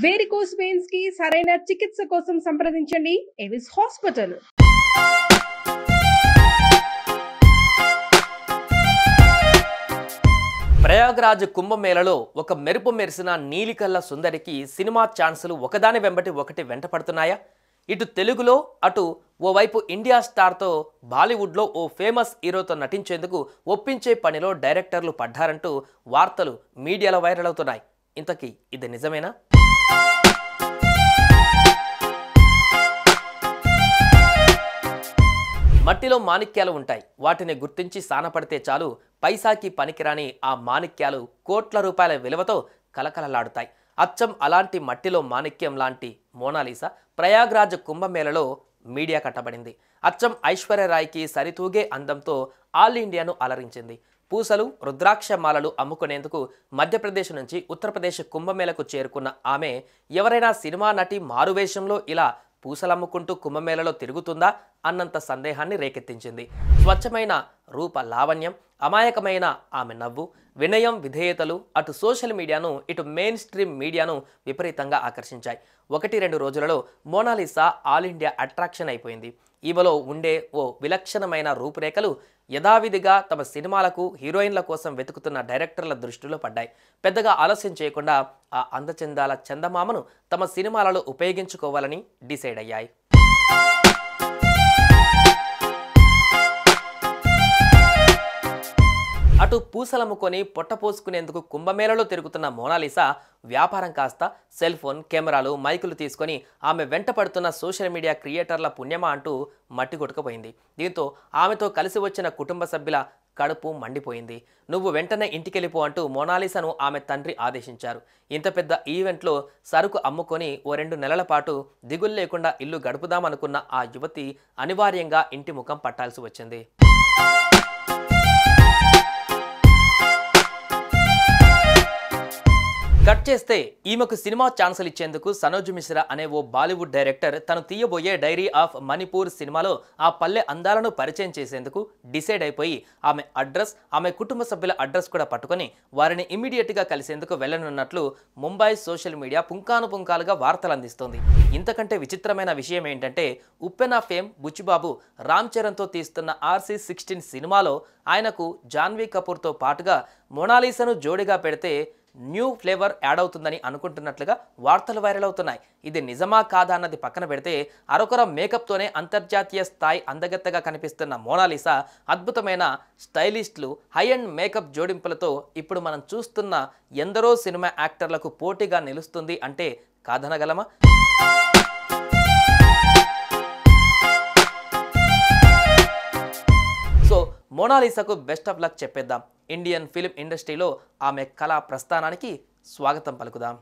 Varicose veins కి సరైన చికిత్స కోసం సంప్రదించండి ఎవిస్ హాస్పిటల్. ప్రయాగ్రాజ్ కుంభమేళలో ఒక మెరుపు మెరిసిన నీలికల్ల సుందరికి సినిమా ఛాన్సులు ఒకదాని వెంబటి ఒకటి వెంటపడుతున్నాయా? ఇటు తెలుగులో అటు ఓవైపు ఇండియా స్టార్తో బాలీవుడ్లో ఓ ఫేమస్ హీరోతో నటించేందుకు ఒప్పించే పనిలో డైరెక్టర్లు పడ్డారంటూ వార్తలు మీడియాలో వైరల్ అవుతున్నాయి. ఇంతకీ ఇది నిజమేనా? మట్టిలో మాణిక్యాలు ఉంటాయి. వాటిని గుర్తించి సానపడితే చాలు పైసాకి పనికిరాని ఆ మాణిక్యాలు కోట్ల రూపాయల విలువతో కలకలలాడుతాయి. అచ్చం అలాంటి మట్టిలో మాణిక్యం లాంటి మోనాలిసా ప్రయాగ్రాజ్ కుంభమేళలో మీడియా కట్టబడింది. అచ్చం ఐశ్వర్యరాయ్కి సరితూగే అందంతో ఆల్ ఇండియాను అలరించింది. పూసలు, రుద్రాక్ష మాలలు అమ్ముకునేందుకు మధ్యప్రదేశ్ నుంచి ఉత్తరప్రదేశ్ కుంభమేళకు చేరుకున్న ఆమె ఎవరైనా సినిమా నటి మారువేషంలో ఇలా పూసలమ్ముకుంటూ కుంభమేళలో తిరుగుతుందా అన్నంత సందేహాన్ని రేకెత్తించింది. స్వచ్ఛమైన రూప లావణ్యం, అమాయకమైన ఆమె నవ్వు, వినయం, విధేయతలు అటు సోషల్ మీడియాను ఇటు మెయిన్ స్ట్రీమ్ మీడియాను విపరీతంగా ఆకర్షించాయి. 1-2 రోజులలో మోనాలిసా ఆల్ ఇండియా అట్రాక్షన్ అయిపోయింది. ఈమెలో ఉండే ఓ విలక్షణమైన రూపురేఖలు యథావిధిగా తమ సినిమాలకు హీరోయిన్ల కోసం వెతుకుతున్న డైరెక్టర్ల దృష్టిలో పడ్డాయి. పెద్దగా ఆలస్యం చేయకుండా ఆ అందచందాల చందమామను తమ సినిమాలలో ఉపయోగించుకోవాలని డిసైడ్ అయ్యాయి. అటు పూసలమ్ముకొని పొట్టపోసుకునేందుకు కుంభమేళలో తిరుగుతున్న మోనాలిసా వ్యాపారం కాస్త సెల్ ఫోన్, కెమెరాలు, మైకులు తీసుకొని ఆమె వెంట పడుతున్న సోషల్ మీడియా క్రియేటర్ల పుణ్యమా అంటూ మట్టి కొట్టుకుపోయింది. దీంతో ఆమెతో కలిసి వచ్చిన కుటుంబ సభ్యుల కడుపు మండిపోయింది. నువ్వు వెంటనే ఇంటికెళ్ళిపో అంటూ మోనాలిసాను ఆమె తండ్రి ఆదేశించారు. ఇంత పెద్ద ఈవెంట్లో సరుకు అమ్ముకొని ఓ 2 నెలల పాటు దిగులు లేకుండా ఇల్లు గడుపుదామనుకున్న ఆ యువతి అనివార్యంగా ఇంటి ముఖం పట్టాల్సి వచ్చింది. కట్ చేస్తే ఈమెకు సినిమా ఛాన్సులు ఇచ్చేందుకు సనోజ్ మిశ్రా అనే ఓ బాలీవుడ్ డైరెక్టర్ తను తీయబోయే డైరీ ఆఫ్ మణిపూర్ సినిమాలో ఆ పల్లె అందాలను పరిచయం చేసేందుకు డిసైడ్ అయిపోయి ఆమె అడ్రస్, ఆమె కుటుంబ సభ్యుల అడ్రస్ కూడా పట్టుకొని వారిని ఇమ్మీడియట్గా కలిసేందుకు వెళ్ళనున్నట్లు ముంబై సోషల్ మీడియా పుంకానుపుంకాలుగా వార్తలు అందిస్తోంది. ఇంతకంటే విచిత్రమైన విషయం ఏంటంటే ఉప్పెన ఫేమ్ బుచ్చిబాబు రామ్ చరణ్తో తీస్తున్న RC-16 సినిమాలో ఆయనకు జాన్వీ కపూర్తో పాటుగా మోనాలిసాను జోడిగా పెడితే న్యూ ఫ్లేవర్ యాడ్ అవుతుందని అనుకుంటున్నట్లుగా వార్తలు వైరల్ అవుతున్నాయి. ఇది నిజమా కాదా అన్నది పక్కన పెడితే అరకొర మేకప్తోనే అంతర్జాతీయ స్థాయి అందగత్తగా కనిపిస్తున్న మోనాలిసా అద్భుతమైన స్టైలిస్టులు, హై అండ్ మేకప్ జోడింపులతో ఇప్పుడు మనం చూస్తున్న ఎందరో సినిమా యాక్టర్లకు పోటీగా నిలుస్తుంది అంటే కాదనగలమా? సో మోనాలిసాకు బెస్ట్ ఆఫ్ లక్ చెప్పేద్దాం. ఇండియన్ ఫిల్మ్ ఇండస్ట్రీలో ఆమె కళా ప్రస్థానానికి స్వాగతం పలుకుదాం.